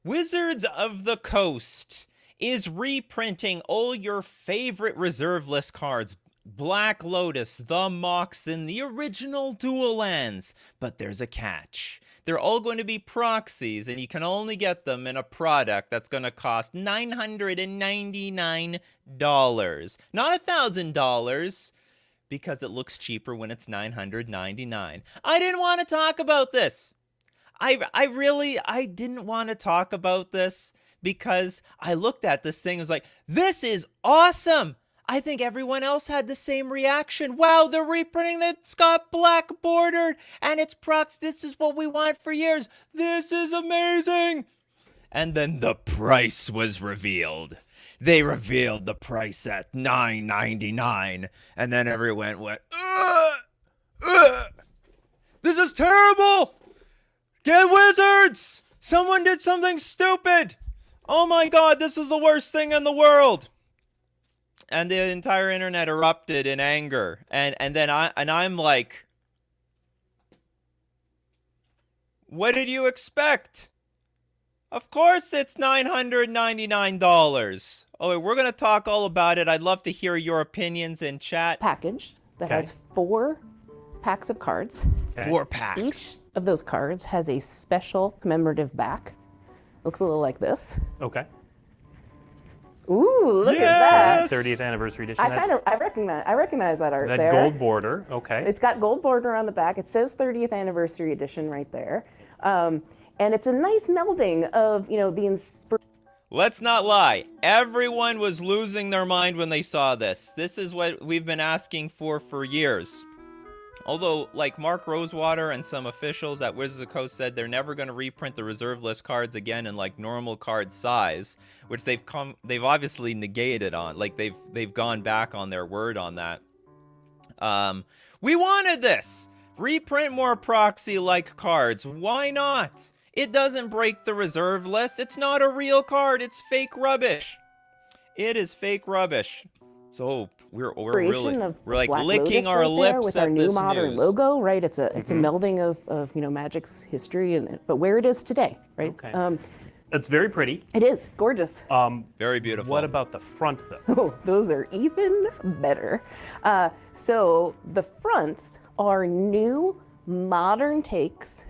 Wizards of the Coast is reprinting all your favorite reserve list cards. Black Lotus, the Moxen, the original dual lands. But there's a catch. They're all going to be proxies, and you can only get them in a product that's going to cost $999. Not $1,000, because it looks cheaper when it's $999. I didn't want to talk about this. I didn't want to talk about this because I looked at this thing and was like, this is awesome. I think everyone else had the same reaction. Wow, they're reprinting that's got black bordered and it's prox. This is what we want for years. This is amazing. And then the price was revealed. They revealed the price at $9.99, and then everyone went, this is terrible. Get Wizards! Someone did something stupid! Oh my god, this is the worst thing in the world! And the entire internet erupted in anger. And then I'm like, what did you expect? Of course it's $999. Oh, wait, we're going to talk all about it. I'd love to hear your opinions in chat. Package that has 4 packs of cards. 4 packs. Each of those cards has a special commemorative back. Looks a little like this. Okay. Ooh, look at that. 30th anniversary edition. I recognize that art that there. gold border. Okay. It's got gold border on the back. It says 30th anniversary edition right there. And it's a nice melding of, you know, the inspiration. Let's not lie. Everyone was losing their mind when they saw this. This is what we've been asking for years. Although, like Mark Rosewater and some officials at Wizards of the Coast said they're never going to reprint the reserve list cards again in like normal card size, which they've obviously negated on. Like they've gone back on their word on that. We wanted this. Reprint more proxy-like cards. Why not? It doesn't break the reserve list. It's not a real card. It's fake rubbish. It is fake rubbish. So we're like licking our lips with at our new this modern news. logo, right? It's a melding of you know, Magic's history but where it is today, right? Okay. It's very pretty. It is gorgeous. Very beautiful. What about the front though? Oh, those are even better. So the fronts are new modern takes,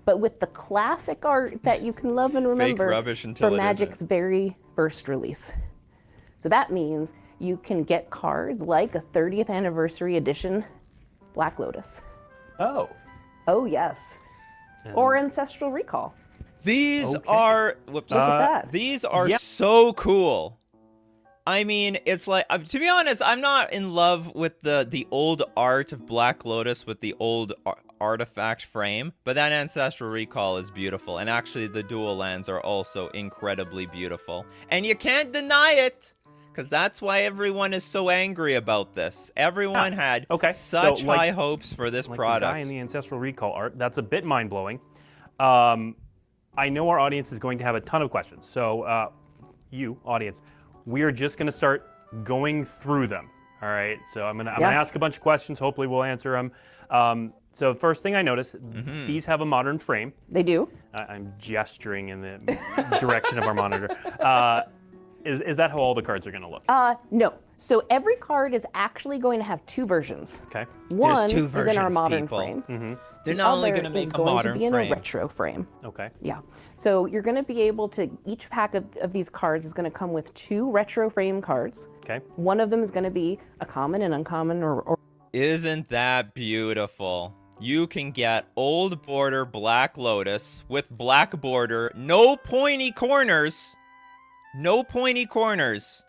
but with the classic art that you can love and remember rubbish until for it Magic's isn't. very first release. So that means you can get cards like a 30th anniversary edition Black Lotus. Oh. Oh yes. Or Ancestral Recall. These are whoops. Look at that. These are so cool. I mean, it's like, to be honest, I'm not in love with the old art of Black Lotus with the old artifact frame, but that Ancestral Recall is beautiful, and actually the dual lands are also incredibly beautiful. And you can't deny it, because that's why everyone is so angry about this. Everyone had such high hopes for this product. The guy in the Ancestral Recall art, that's a bit mind-blowing. I know our audience is going to have a ton of questions, so you, audience, we are just going to start going through them. All right, so I'm gonna ask a bunch of questions. Hopefully, we'll answer them. So first thing I noticed, these have a modern frame. They do. I'm gesturing in the direction of our monitor. Is that how all the cards are going to look? No. So every card is actually going to have 2 versions. Okay. One There's 2 is in our versions, modern people. frame. They're The not only other going to make is a going modern to be in frame. a retro frame. Okay. Yeah. So you're going to be able to, each pack of these cards is going to come with 2 retro frame cards. Okay. One of them is going to be a common and uncommon or Isn't that beautiful? You can get old border Black Lotus with black border, no pointy corners. No pointy corners.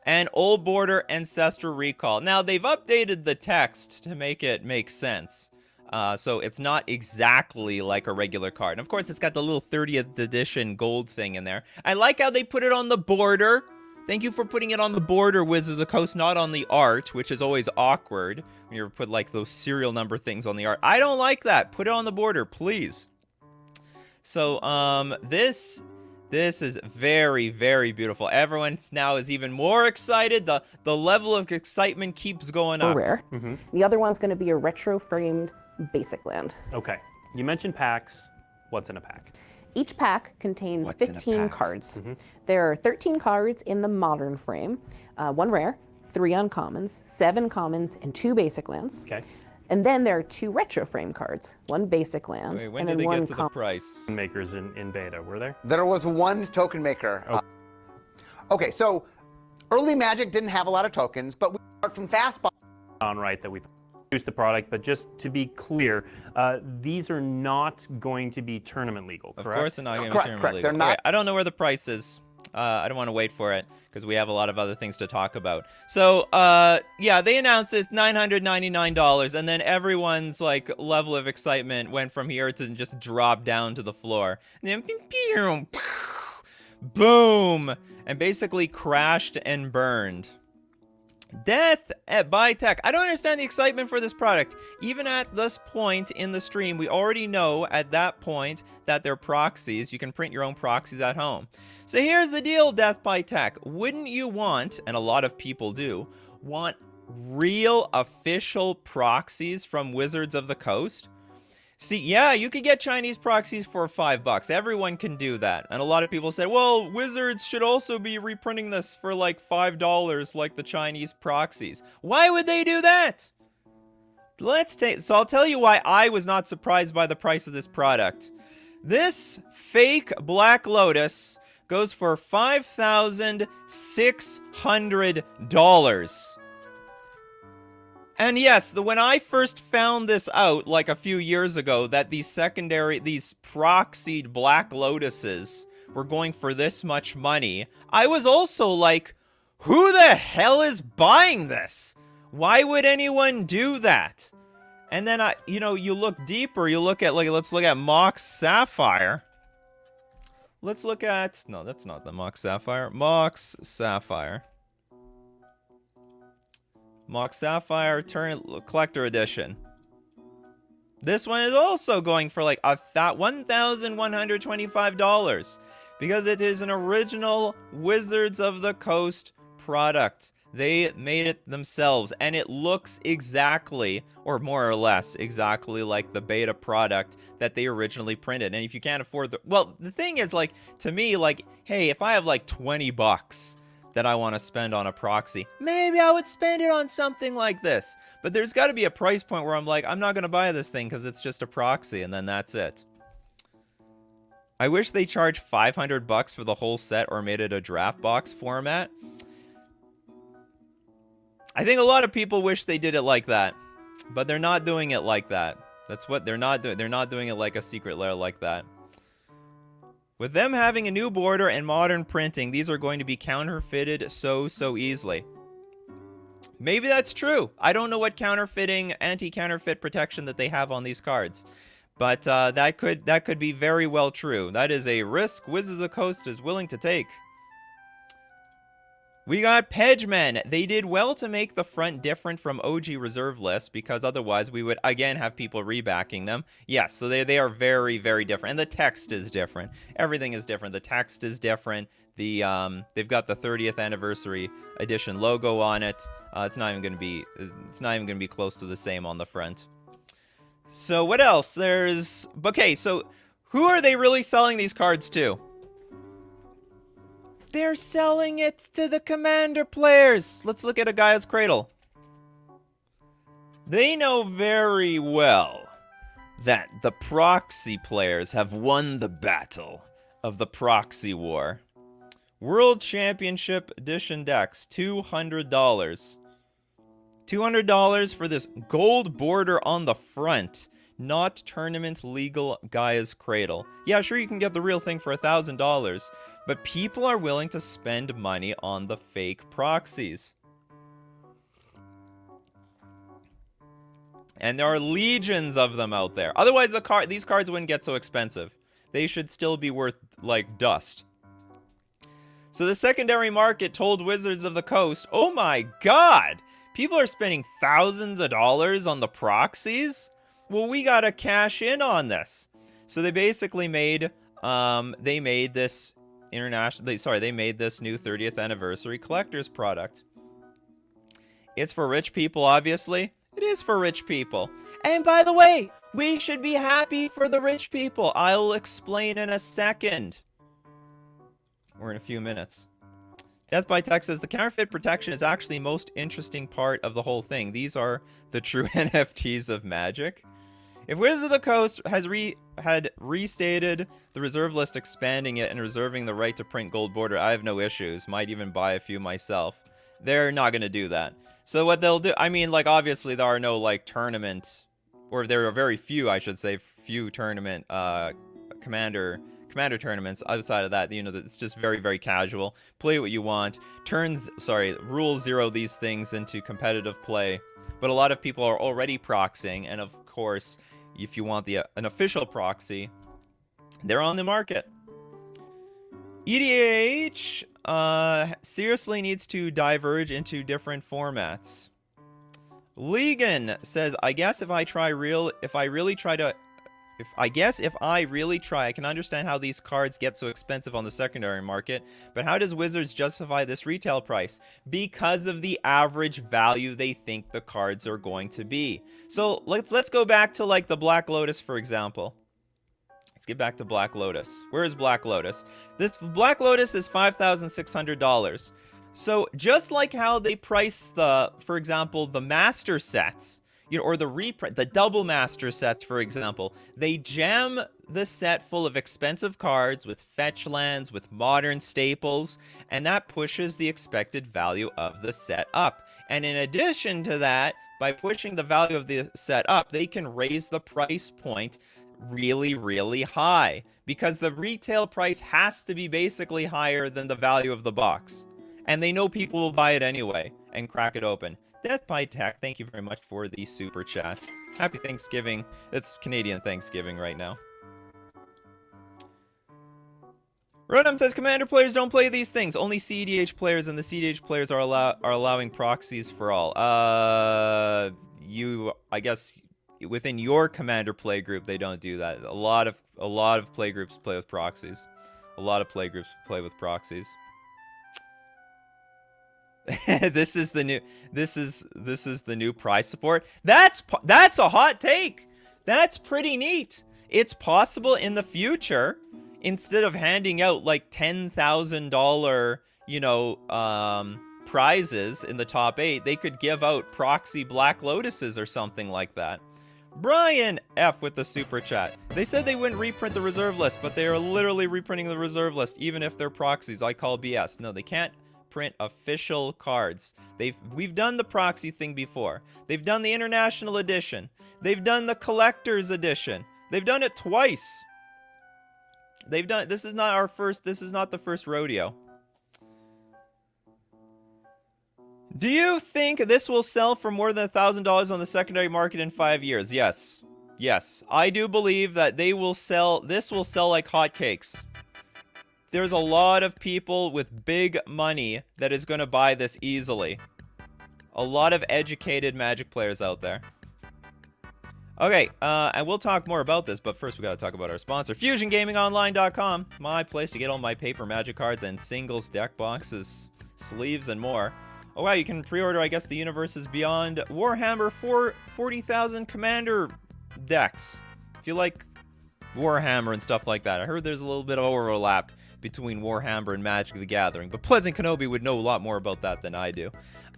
And old border Ancestral Recall. Now, they've updated the text to make it make sense. So it's not exactly like a regular card. And of course, it's got the little 30th edition gold thing in there. I like how they put it on the border. Thank you for putting it on the border, Wizards of the Coast, not on the art, which is always awkward when you put like those serial number things on the art. I don't like that. Put it on the border, please. So this is very, very beautiful. Everyone now is even more excited. The level of excitement keeps going up. rare. The other one's going to be a retro framed basic land. Okay. You mentioned packs. What's in a pack? Each pack contains What's in a 15 pack? cards. There are 13 cards in the modern frame, 1 rare, 3 uncommons, 7 commons, and 2 basic lands. Okay. And then there are 2 retro frame cards, 1 basic land, Wait, when and did then they 1 get to the price? Makers in beta, were there? There was 1 token maker. Okay, so early Magic didn't have a lot of tokens, but we start from fastball. On right that we've produced the product, but just to be clear, these are not going to be tournament legal, correct? Of course they're not going to be Correct, tournament correct. legal. They're not- Okay, I don't know where the price is. I don't want to wait for it because we have a lot of other things to talk about. So, yeah, they announced this $999, and then everyone's like level of excitement went from here to just drop down to the floor. And then, boom, and basically crashed and burned. Death by tech. I don't understand the excitement for this product. Even at this point in the stream, we already know at that point that they're proxies. You can print your own proxies at home. So here's the deal, Death by Tech. Wouldn't you want, and a lot of people do, want real official proxies from Wizards of the Coast? See, yeah, you could get Chinese proxies for $5. Everyone can do that. And a lot of people say, well, Wizards should also be reprinting this for like $5 like the Chinese proxies. Why would they do that? So I'll tell you why I was not surprised by the price of this product. This fake Black Lotus goes for $5,600. And yes, when I first found this out, like a few years ago, that these proxied Black Lotuses were going for this much money, I was also like, who the hell is buying this? Why would anyone do that? And then you look deeper, you look at, let's look at Mox Sapphire. Let's look at, no, that's not the Mox Sapphire. Mox Sapphire. Mox Sapphire Collector Edition. This one is also going for like $1,125 because it is an original Wizards of the Coast product. They made it themselves, and it looks exactly, or more or less, exactly like the beta product that they originally printed. And if you can't afford the thing is, like, to me, like, hey, if I have like $20 that I want to spend on a proxy, maybe I would spend it on something like this. But there's got to be a price point where I'm like, I'm not going to buy this thing because it's just a proxy, and then that's it. I wish they charged $500 for the whole set or made it a draft box format. I think a lot of people wish they did it like that, but they're not doing it like that. That's what they're not doing. They're not doing it like a secret lair like that. With them having a new border and modern printing, these are going to be counterfeited so easily. Maybe that's true. I don't know what counterfeiting, anti-counterfeit protection that they have on these cards. But that could be very well true. That is a risk Wizards of the Coast is willing to take. We got Pedgemen. They did well to make the front different from OG reserve lists because otherwise we would again have people rebacking them. Yes, so they are very different, and the text is different. Everything is different. The text is different. They've got the 30th anniversary edition logo on it. It's not even going to be close to the same on the front. So what else? So who are they really selling these cards to? They're selling it to the Commander players. Let's look at a Gaia's Cradle. They know very well that the proxy players have won the battle of the proxy war. World Championship Edition decks, $200. $200 for this gold border on the front. Not tournament legal Gaia's Cradle. Yeah, sure, you can get the real thing for $1,000. But people are willing to spend money on the fake proxies. And there are legions of them out there. Otherwise, these cards wouldn't get so expensive. They should still be worth, like, dust. So the secondary market told Wizards of the Coast, oh my god! People are spending thousands of dollars on the proxies? Well, we gotta cash in on this. So they basically made, they made this new 30th anniversary collector's product. It's for rich people, obviously. It is for rich people. And by the way, we should be happy for the rich people. I'll explain in a second. Or in a few minutes. Death by Tech says the counterfeit protection is actually the most interesting part of the whole thing. These are the true NFTs of Magic. If Wizards of the Coast had restated the reserve list, expanding it and reserving the right to print gold border, I have no issues. Might even buy a few myself. They're not going to do that. So what they'll do, I mean, like, obviously there are no, like, tournament, or there are very few, I should say, few tournament, commander tournaments. Outside of that, you know, it's just very, very casual. Play what you want. Rule zero these things into competitive play. But a lot of people are already proxying, and of course, if you want an official proxy, they're on the market. EDH seriously needs to diverge into different formats. Legan says, I guess if I really try, I can understand how these cards get so expensive on the secondary market, but how does Wizards justify this retail price? Because of the average value they think the cards are going to be. So let's go back to, like, the Black Lotus, for example. Let's get back to Black Lotus. Where is Black Lotus? This Black Lotus is $5,600. So just like how they price for example, the master sets, you know, or the double master sets, for example, they jam the set full of expensive cards with fetch lands, with modern staples, and that pushes the expected value of the set up. And in addition to that, by pushing the value of the set up, they can raise the price point really, really high, because the retail price has to be basically higher than the value of the box. And they know people will buy it anyway and crack it open. Death by Tech, thank you very much for the super chat. Happy Thanksgiving. It's Canadian Thanksgiving right now. Rodham says, Commander players don't play these things. Only CEDH players, and the CEDH players are allowing proxies for all. I guess within your Commander play group, they don't do that. A lot of play groups play with proxies. A lot of play groups play with proxies. This is the new prize support. That's a hot take. That's pretty neat. It's possible in the future, instead of handing out like $10,000, you know, prizes in the top 8, they could give out proxy Black Lotuses or something like that. Brian F with the super chat. They said they wouldn't reprint the reserve list, but they are literally reprinting the reserve list, even if they're proxies. I call BS. No, they can't print official cards. We've done the proxy thing before. They've done the international edition. They've done the collector's edition. They've done it twice. This is not the first rodeo. Do you think this will sell for more than $1,000 on the secondary market in 5 years? Yes. Yes. I do believe that this will sell like hotcakes. There's a lot of people with big money that is going to buy this easily. A lot of educated Magic players out there. Okay, and we'll talk more about this, but first we gotta talk about our sponsor, FusionGamingOnline.com, my place to get all my paper Magic cards and singles, deck boxes, sleeves, and more. Oh wow, you can pre-order, I guess, the Universes Beyond Warhammer 40,000 Commander decks. If you like Warhammer and stuff like that. I heard there's a little bit of overlap between Warhammer and Magic the Gathering, but Pleasant Kenobi would know a lot more about that than I do.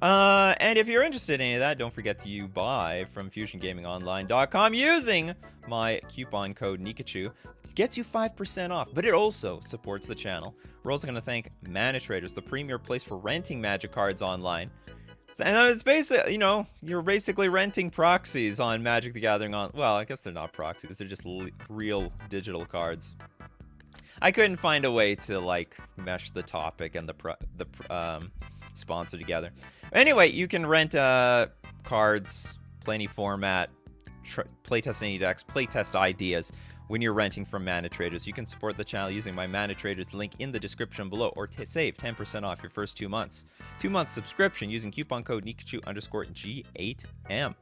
And if you're interested in any of that, don't forget to buy from FusionGamingOnline.com using my coupon code Nikachu. It gets you 5% off, but it also supports the channel. We're also going to thank Mana Traders, the premier place for renting Magic cards online. And it's basically, you know, you're basically renting proxies on Magic the Gathering well, I guess they're not proxies, they're just real digital cards. I couldn't find a way to, like, mesh the topic and the sponsor together. Anyway, you can rent cards, play any format, playtest any decks, playtest ideas when you're renting from Mana Traders. You can support the channel using my Mana Traders link in the description below, or save 10% off your first 2 months. 2-month subscription using coupon code Nikachu_G8M.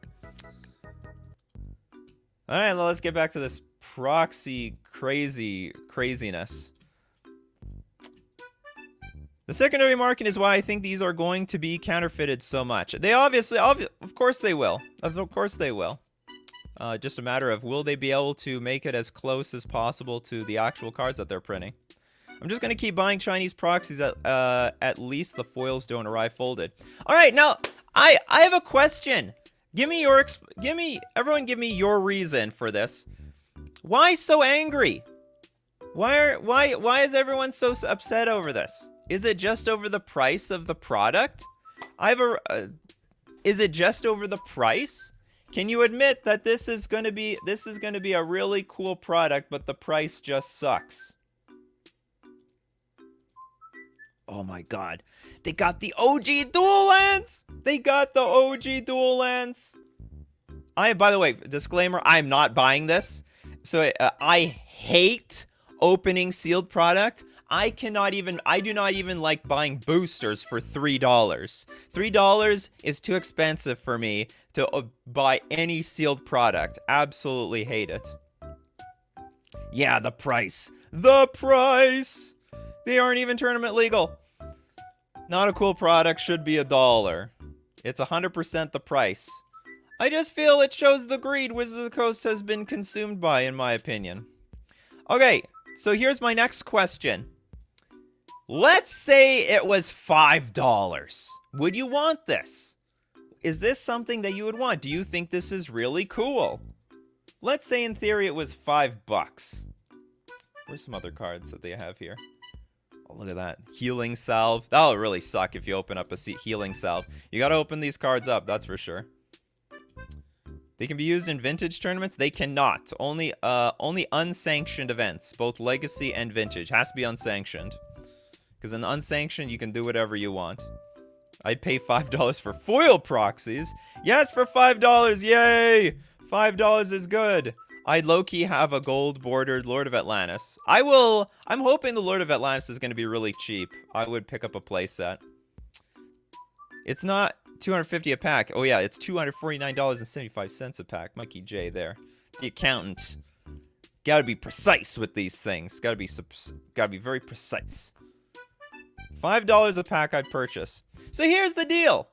All right, let's get back to this proxy craziness. The secondary market is why I think these are going to be counterfeited so much. They obviously, of course they will. Of course they will. Just a matter of will they be able to make it as close as possible to the actual cards that they're printing. I'm just going to keep buying Chinese proxies at least the foils don't arrive folded. All right, now I have a question. Everyone give me your reason for this. Why so angry? Why is everyone so upset over this? Is it just over the price of the product? Is it just over the price? Can you admit that this is going to be a really cool product, but the price just sucks? Oh my god. They got the OG dual lands! They got the OG dual lands! By the way, disclaimer, I'm not buying this. So I hate opening sealed product. I do not even like buying boosters for $3. $3 is too expensive for me to buy any sealed product. Absolutely hate it. Yeah, the price. The price! They aren't even tournament legal. Not a cool product, should be $1. It's 100% the price. I just feel it shows the greed Wizards of the Coast has been consumed by, in my opinion. Okay, so here's my next question. Let's say it was $5. Would you want this? Is this something that you would want? Do you think this is really cool? Let's say in theory it was $5. Where's some other cards that they have here? Oh, look at that. Healing Salve. That'll really suck if you open up a Healing Salve. You gotta open these cards up, that's for sure. They can be used in vintage tournaments. They cannot. Only unsanctioned events, both legacy and vintage. Has to be unsanctioned. Because in unsanctioned, you can do whatever you want. I'd pay $5 for foil proxies. Yes, for $5. Yay! $5 is good. I'd low-key have a gold-bordered Lord of Atlantis. I'm hoping the Lord of Atlantis is going to be really cheap. I would pick up a playset. It's not $250 a pack. Oh yeah, it's $249.75 a pack. Mikey J there. The accountant. Gotta be precise with these things. Gotta be very precise. $5 a pack I'd purchase. So here's the deal.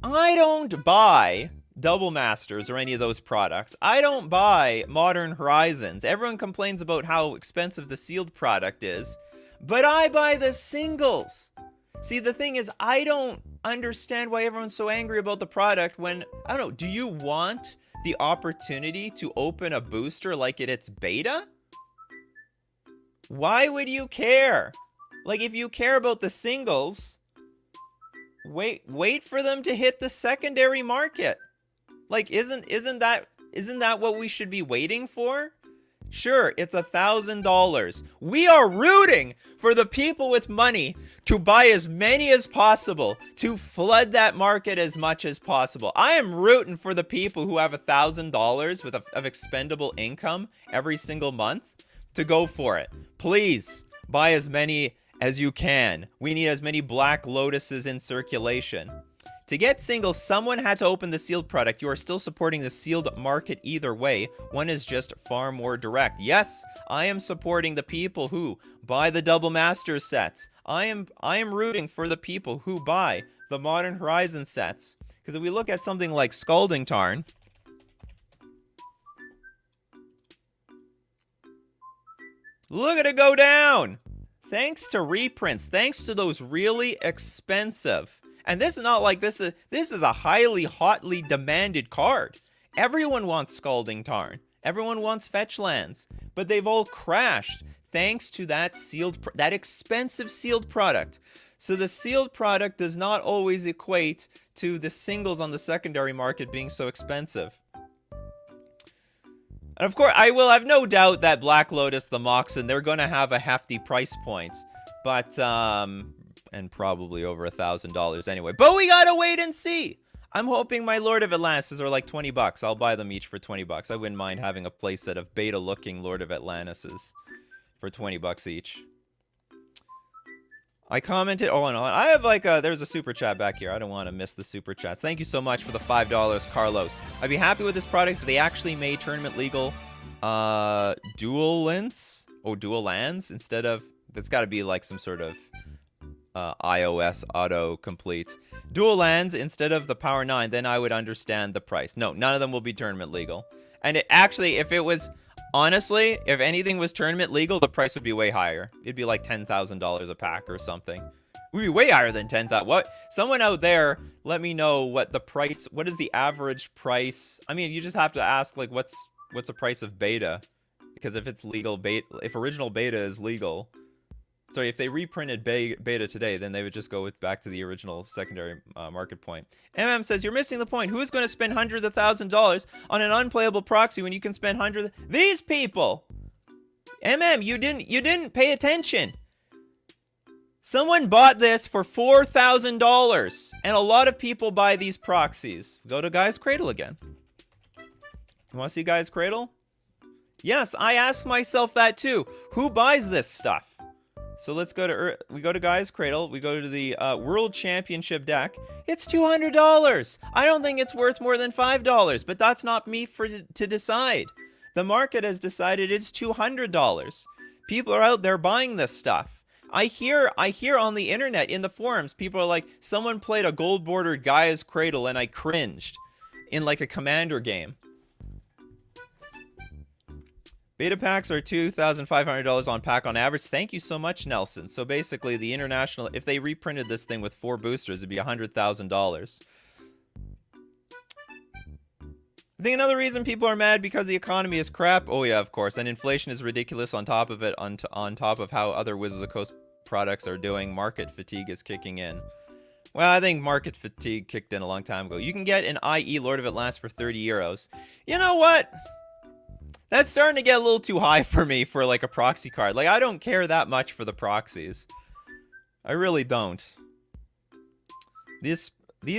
I don't buy Double Masters or any of those products. I don't buy Modern Horizons. Everyone complains about how expensive the sealed product is, but I buy the singles. See, the thing is, I don't understand why everyone's so angry about the product when, I don't know, do you want the opportunity to open a booster like it's beta? Why would you care? Like, if you care about the singles, wait for them to hit the secondary market. Like, isn't that what we should be waiting for? Sure, it's $1,000. We are rooting for the people with money to buy as many as possible, to flood that market as much as possible. I am rooting for the people who have $1,000 of expendable income every single month to go for it. Please buy as many as you can. We need as many Black Lotuses in circulation. To get singles, someone had to open the sealed product. You are still supporting the sealed market either way. One is just far more direct. Yes, I am supporting the people who buy the Double Master sets. I am rooting for the people who buy the Modern Horizon sets. Because if we look at something like Scalding Tarn, look at it go down. Thanks to reprints, thanks to those really expensive. And this is not like this is a hotly demanded card. Everyone wants Scalding Tarn. Everyone wants fetch lands, but they've all crashed thanks to that expensive sealed product. So the sealed product does not always equate to the singles on the secondary market being so expensive. And of course, I will have no doubt that Black Lotus, the Moxen, they're going to have a hefty price point. But, and probably over $1,000 anyway. But we gotta wait and see. I'm hoping my Lord of Atlantis are like $20. I'll buy them each for $20. I wouldn't mind having a playset of beta-looking Lord of Atlantises for $20 each. I commented. Oh no, I have like there's a super chat back here. I don't want to miss the super chats. Thank you so much for the $5, Carlos. I'd be happy with this product if they actually made tournament legal dual lands instead of That's got to be like some sort of iOS autocomplete. Dual lands instead of the Power 9, then I would understand the price. No, none of them will be tournament legal. And it, actually, if it was, honestly, if anything was tournament legal, the price would be way higher. It'd be like $10,000 a pack or something. It would be way higher than 10,000. What? Someone out there, let me know what the price, what is the average price? I mean, you just have to ask, like, what's the price of beta? Because if it's legal, if original beta is legal, sorry, if they reprinted beta today, then they would just go back to the original secondary market point. says, you're missing the point. Who's going to spend hundreds of $1,000s on an unplayable proxy when you can spend hundreds? These people. You didn't pay attention. Someone bought this for $4,000, and a lot of people buy these proxies. Go to Guy's Cradle again. You want to see Guy's Cradle? Yes, I ask myself that too. Who buys this stuff? So let's go to, we go to Guy's Cradle, we go to the World Championship deck. It's $200. I don't think it's worth more than $5, but that's not me to decide. The market has decided it's $200. People are out there buying this stuff. I hear on the internet, in the forums, people are like, someone played a gold bordered Guy's Cradle and I cringed in like a Commander game. Beta packs are $2,500 on pack on average. Thank you so much, Nelson. So basically, the international, if they reprinted this thing with 4 boosters, it'd be $100,000. I think another reason people are mad because the economy is crap. Oh yeah, of course. And inflation is ridiculous on top of it, on top of how other Wizards of the Coast products are doing. Market fatigue is kicking in. Well, I think market fatigue kicked in a long time ago. You can get an IE Lord of Atlantis for 30 euros. You know what? That's starting to get a little too high for me for like a proxy card. Like, I don't care that much for the proxies. I really don't. These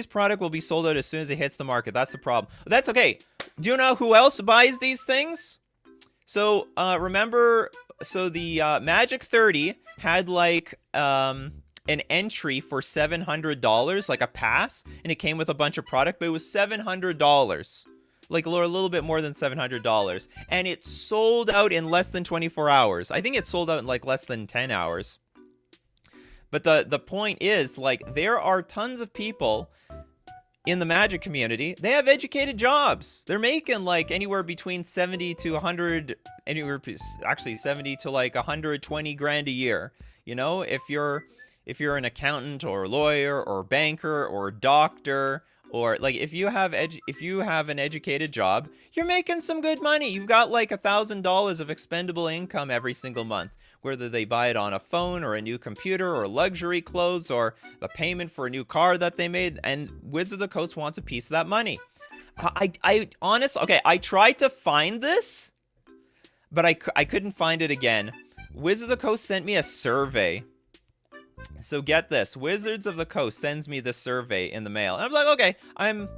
product will be sold out as soon as it hits the market. That's the problem. That's okay. Do you know who else buys these things? So, remember, so the Magic 30 had like an entry for $700, like a pass, and it came with a bunch of product, but it was $700. Like a little bit more than $700, and it sold out in less than 24 hours. I think it sold out in like less than 10 hours. But the point is, like, there are tons of people in the Magic community. They have educated jobs. They're making like anywhere between 70 to 100, actually 70 to like 120 grand a year. You know, if you're an accountant or a lawyer or a banker or a doctor, or like if you have an educated job, you're making some good money. You've got like $1,000 of expendable income every single month, whether they buy it on a phone or a new computer or luxury clothes or the payment for a new car that they made. And Wizards of the Coast wants a piece of that money. I honestly, okay, I tried to find this, but I couldn't find it again. Wizards of the Coast sent me a survey. So get this, Wizards of the Coast sends me this survey in the mail. And I'm like, okay,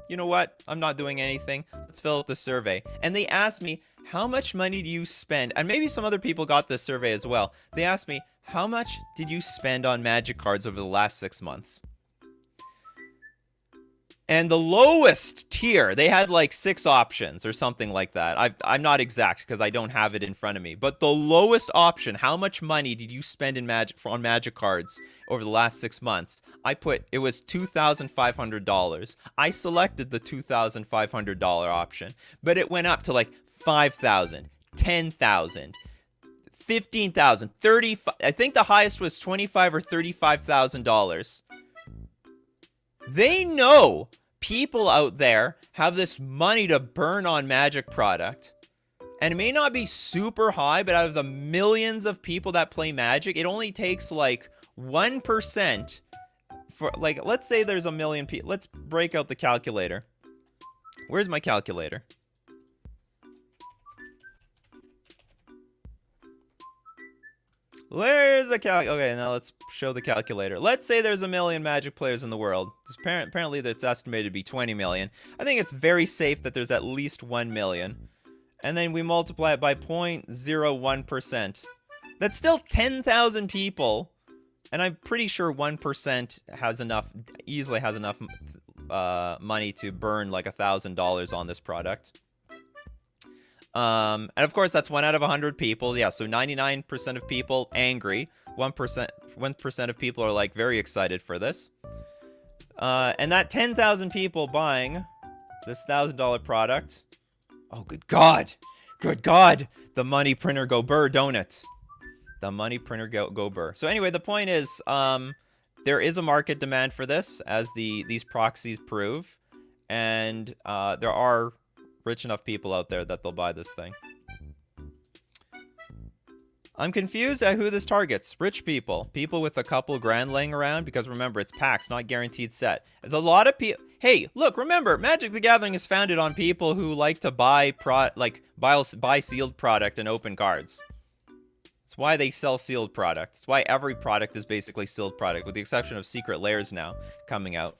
you know what? I'm not doing anything. Let's fill out the survey. And they asked me, how much money do you spend? And maybe some other people got this survey as well. They asked me, how much did you spend on Magic cards over the last 6 months? And the lowest tier, they had like 6 options or something like that. I'm not exact because I don't have it in front of me. But the lowest option, how much money did you spend in on Magic cards over the last 6 months? I put, it was $2,500. I selected the $2,500 option. But it went up to like $5,000, $10,000, $15,000, $35,000. I think the highest was $25,000 or $35,000. They know people out there have this money to burn on Magic product. And it may not be super high, but out of the millions of people that play Magic, it only takes like 1% for, like, let's say there's a million people. Let's break out the calculator. Where's my calculator? Where's the okay, now let's show the calculator. Let's say there's 1 million Magic players in the world. Apparently that's estimated to be 20 million. I think it's very safe that there's at least 1 million. And then we multiply it by 0.01%. That's still 10,000 people. And I'm pretty sure 1% has enough, easily has enough money to burn like $1,000 on this product. And of course, that's 1 out of 100 people. Yeah, so 99% of people angry. 1% of people are like very excited for this. And that 10,000 people buying this $1,000 product. Oh, good God. Good God. The money printer go burr, don't it? The money printer go burr. So anyway, the point is, there is a market demand for this, as these proxies prove. And there are rich enough people out there that they'll buy this thing. I'm confused at who this targets. Rich people. People with a couple grand laying around, because remember, it's packs, not guaranteed set. A lot of people... Hey, look, remember, Magic the Gathering is founded on people who like to buy sealed product and open cards. It's why they sell sealed product. It's why every product is basically sealed product, with the exception of Secret Lairs now coming out.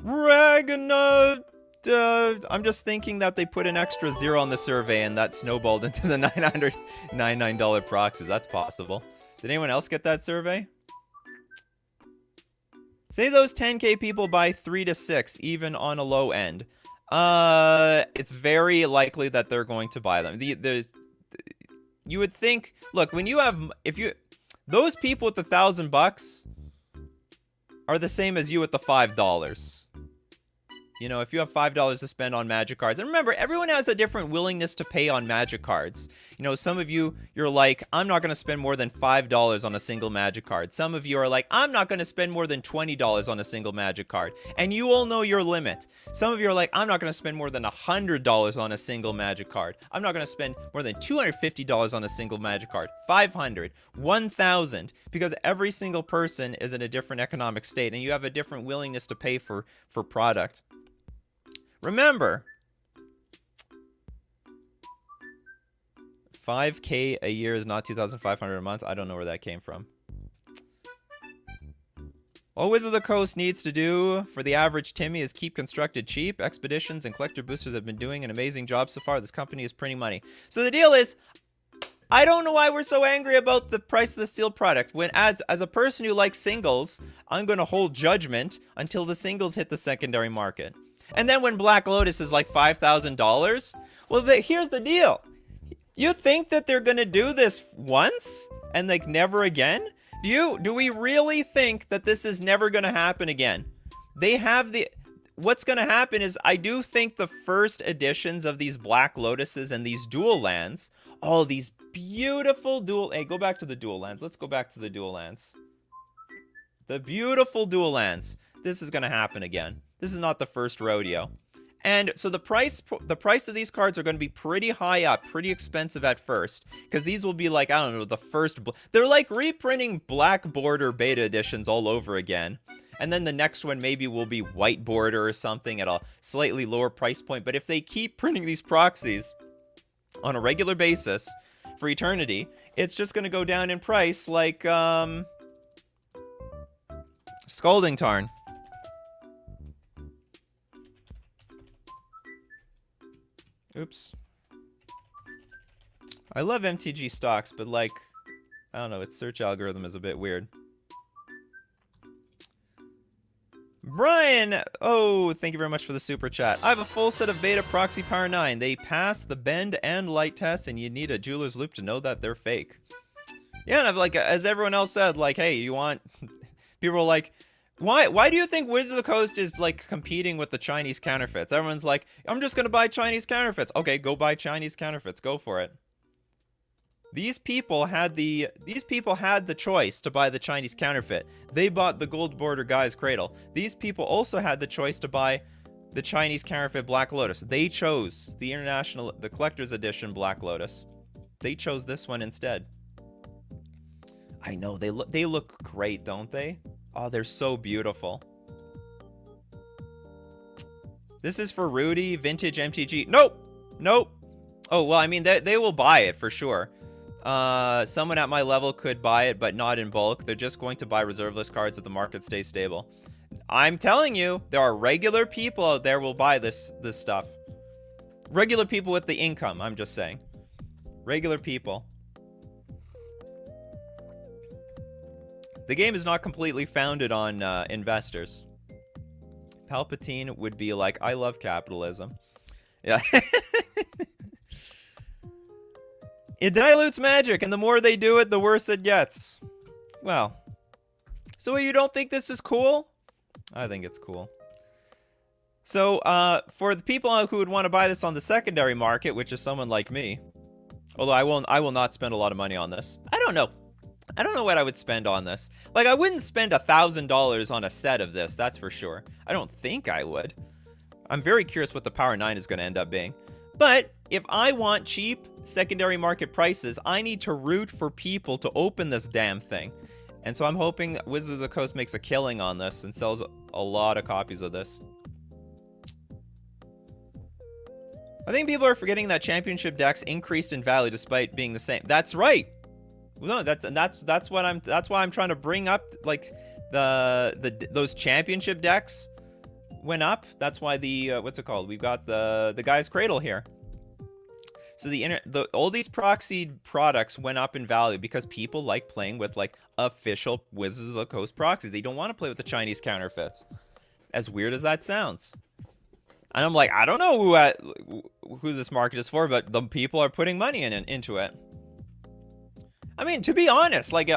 Ragnar... I'm just thinking that they put an extra 0 on the survey and that snowballed into the $99 proxies. That's possible. Did anyone else get that survey? Say those 10K people buy 3 to 6, even on a low end. It's very likely that they're going to buy them. You would think, look, when you have, those people with the $1,000 are the same as you with the $5. You know, if you have $5 to spend on Magic cards, and remember, everyone has a different willingness to pay on Magic cards. You know, some of you, you're like, I'm not going to spend more than $5 on a single Magic card. Some of you are like, I'm not going to spend more than $20 on a single Magic card. And you all know your limit. Some of you are like, I'm not going to spend more than $100 on a single Magic card. I'm not going to spend more than $250 on a single Magic card. $500, $1,000, because every single person is in a different economic state, and you have a different willingness to pay for product. Remember, $5K a year is not $2,500 a month. I don't know where that came from. All Wizards of the Coast needs to do for the average Timmy is keep constructed cheap. Expeditions and collector boosters have been doing an amazing job so far. This company is printing money. So the deal is, I don't know why we're so angry about the price of the sealed product. When, as a person who likes singles, I'm going to hold judgment until the singles hit the secondary market. And then when Black Lotus is like $5,000, well, here's the deal. You think that they're going to do this once and like never again? Do we really think that this is never going to happen again? They have what's going to happen is, I do think the first editions of these Black Lotuses and these dual lands, all these beautiful dual... Hey, go back to the dual lands. Let's go back to the dual lands. The beautiful dual lands. This is going to happen again. This is not the first rodeo. And so the price of these cards are going to be pretty high up, pretty expensive at first, because these will be like, I don't know, the first... They're like reprinting black border beta editions all over again. And then the next one maybe will be white border or something at a slightly lower price point. But if they keep printing these proxies on a regular basis for eternity, it's just going to go down in price like Scalding Tarn. Oops. I love MTG stocks, but like, I don't know, its search algorithm is a bit weird. Brian! Oh, thank you very much for the super chat. I have a full set of beta Proxy Power 9. They pass the bend and light test, and you need a jeweler's loop to know that they're fake. Yeah, and I've like, as everyone else said, like, hey, you want... People are like... Why do you think Wizards of the Coast is, like, competing with the Chinese counterfeits? Everyone's like, I'm just gonna buy Chinese counterfeits. Okay, go buy Chinese counterfeits. Go for it. These people had the choice to buy the Chinese counterfeit. They bought the Gold Border Guy's Cradle. These people also had the choice to buy the Chinese counterfeit Black Lotus. They chose the Collector's Edition Black Lotus. They chose this one instead. I know, they look great, don't they? Oh, they're so beautiful. This is for Rudy, Vintage MTG. Nope! Nope! Oh, well, I mean, they will buy it for sure. Someone at my level could buy it, but not in bulk. They're just going to buy reserve list cards if the market stays stable. I'm telling you, there are regular people out there who will buy this stuff. Regular people with the income, I'm just saying. Regular people. The game is not completely founded on investors. Palpatine would be like, I love capitalism. Yeah. It dilutes Magic, and the more they do it, the worse it gets. Well, so you don't think this is cool? I think it's cool. So, for the people who would want to buy this on the secondary market, which is someone like me, although I will not spend a lot of money on this. I don't know. I don't know what I would spend on this. Like, I wouldn't spend $1,000 on a set of this, that's for sure. I don't think I would. I'm very curious what the Power 9 is going to end up being. But if I want cheap secondary market prices, I need to root for people to open this damn thing. And so I'm hoping that Wizards of the Coast makes a killing on this and sells a lot of copies of this. I think people are forgetting that championship decks increased in value despite being the same. That's right. No, that's why I'm trying to bring up, like, those championship decks went up. That's why the what's it called? We've got the guy's cradle here. So all these proxy products went up in value because people like playing with, like, official Wizards of the Coast proxies. They don't want to play with the Chinese counterfeits. As weird as that sounds. And I'm like, I don't know who this market is for, but the people are putting money into it. I mean, to be honest, like,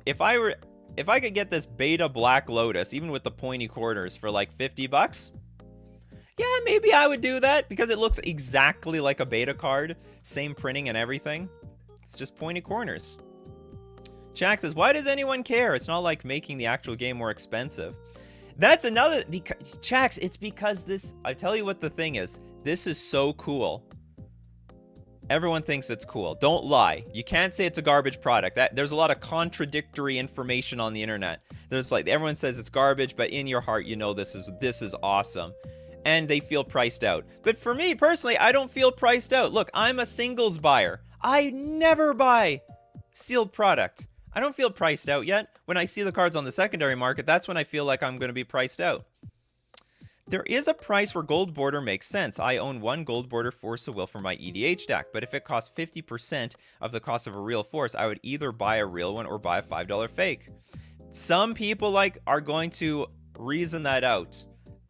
if I could get this beta Black Lotus, even with the pointy corners, for like $50, yeah, maybe I would do that because it looks exactly like a beta card, same printing and everything. It's just pointy corners. Jack says, why does anyone care? It's not like making the actual game more expensive. That's another, Chax, it's because this, I tell you what the thing is. This is so cool. Everyone thinks it's cool. Don't lie. You can't say it's a garbage product. There's a lot of contradictory information on the internet. There's like, everyone says it's garbage, but in your heart, you know this is awesome. And they feel priced out. But for me, personally, I don't feel priced out. Look, I'm a singles buyer. I never buy sealed product. I don't feel priced out yet. When I see the cards on the secondary market, that's when I feel like I'm going to be priced out. There is a price where gold border makes sense. I own one gold border Force of Will for my EDH deck, but if it costs 50% of the cost of a real Force, I would either buy a real one or buy a $5 fake. Some people are going to reason that out.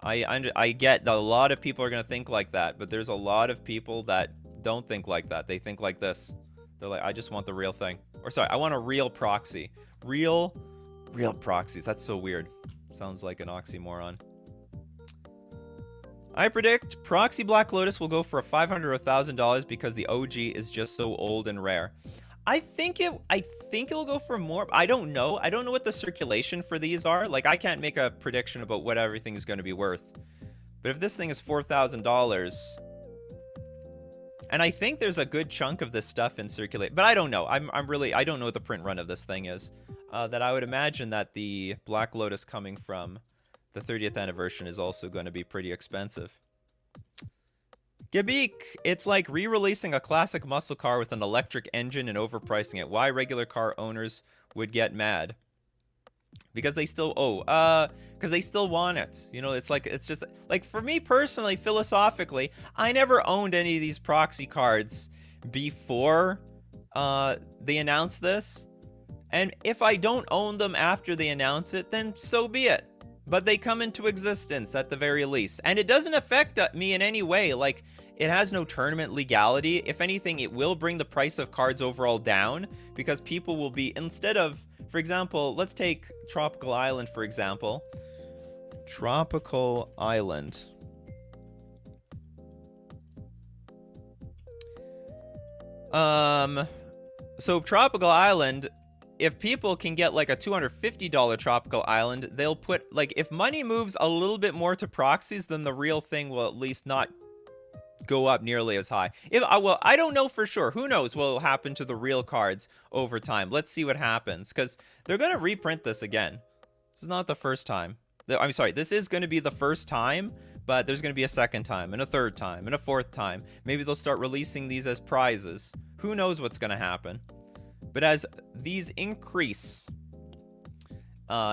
I get that a lot of people are going to think like that, but there's a lot of people that don't think like that. They think like this. They're like, I just want the real thing. Or sorry, I want a real proxy. Real proxies. That's so weird. Sounds like an oxymoron. I predict Proxy Black Lotus will go for a $500 or $1,000 because the OG is just so old and rare. I think it'll go for more. I don't know. I don't know what the circulation for these are. Like, I can't make a prediction about what everything is going to be worth. But if this thing is $4,000, and I think there's a good chunk of this stuff in circulate, but I don't know. I don't know what the print run of this thing is. That I would imagine that the Black Lotus coming from the 30th anniversary is also going to be pretty expensive. Gabik, it's like re-releasing a classic muscle car with an electric engine and overpricing it. Why regular car owners would get mad? Because they still because they still want it. You know, it's just like, for me personally, philosophically, I never owned any of these proxy cards before they announced this. And if I don't own them after they announce it, then so be it. But they come into existence at the very least. And it doesn't affect me in any way. Like, it has no tournament legality. If anything, it will bring the price of cards overall down because people will be, instead of, for example, let's take Tropical Island, for example. Tropical Island. So Tropical Island, if people can get like a $250 Tropical Island, they'll put, like, if money moves a little bit more to proxies, then the real thing will at least not go up nearly as high. Well, I don't know for sure. Who knows what will happen to the real cards over time. Let's see what happens, because they're going to reprint this again. This is not the first time. I'm sorry, this is going to be the first time, but there's going to be a second time, and a third time, and a fourth time. Maybe they'll start releasing these as prizes. Who knows what's going to happen. But as these increase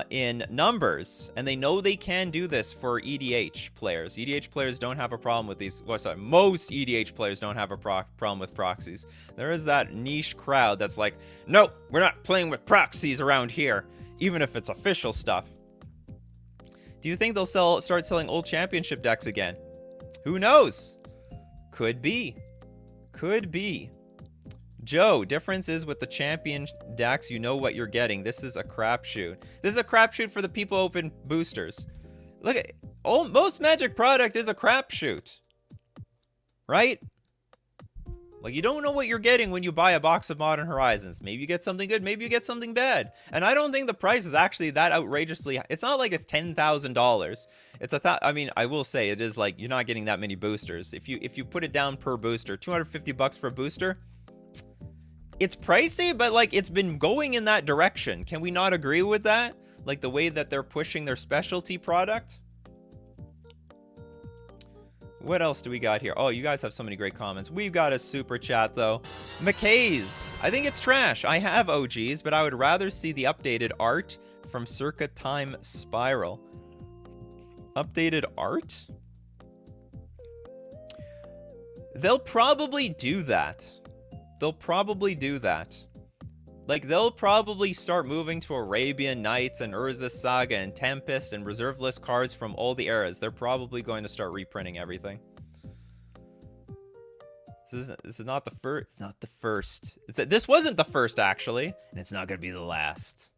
in numbers, and they know they can do this for EDH players. EDH players don't have a problem with these. Well, sorry, most EDH players don't have a problem with proxies. There is that niche crowd that's like, no, we're not playing with proxies around here, even if it's official stuff. Do you think they'll start selling old championship decks again? Who knows? Could be. Could be. Joe, difference is with the champion decks, you know what you're getting. This is a crapshoot. This is a crapshoot for the people who open boosters. Look at most Magic product is a crapshoot, right? Like, you don't know what you're getting when you buy a box of Modern Horizons. Maybe you get something good, maybe you get something bad. And I don't think the price is actually that outrageously. It's not like it's $10,000. It's I mean, I will say it is like you're not getting that many boosters. If you put it down per booster, 250 bucks for a booster. It's pricey, but like it's been going in that direction. Can we not agree with that? Like the way that they're pushing their specialty product. What else do we got here? Oh, you guys have so many great comments. We've got a super chat though. McKay's. I think it's trash. I have OGs, but I would rather see the updated art from Circa Time Spiral. Updated art? They'll probably do that. They'll probably do that. Like, they'll probably start moving to Arabian Nights and Urza Saga and Tempest and reserve list cards from all the eras. They're probably going to start reprinting everything. This is not the first. It's not the first. This wasn't the first, actually. And it's not going to be the last.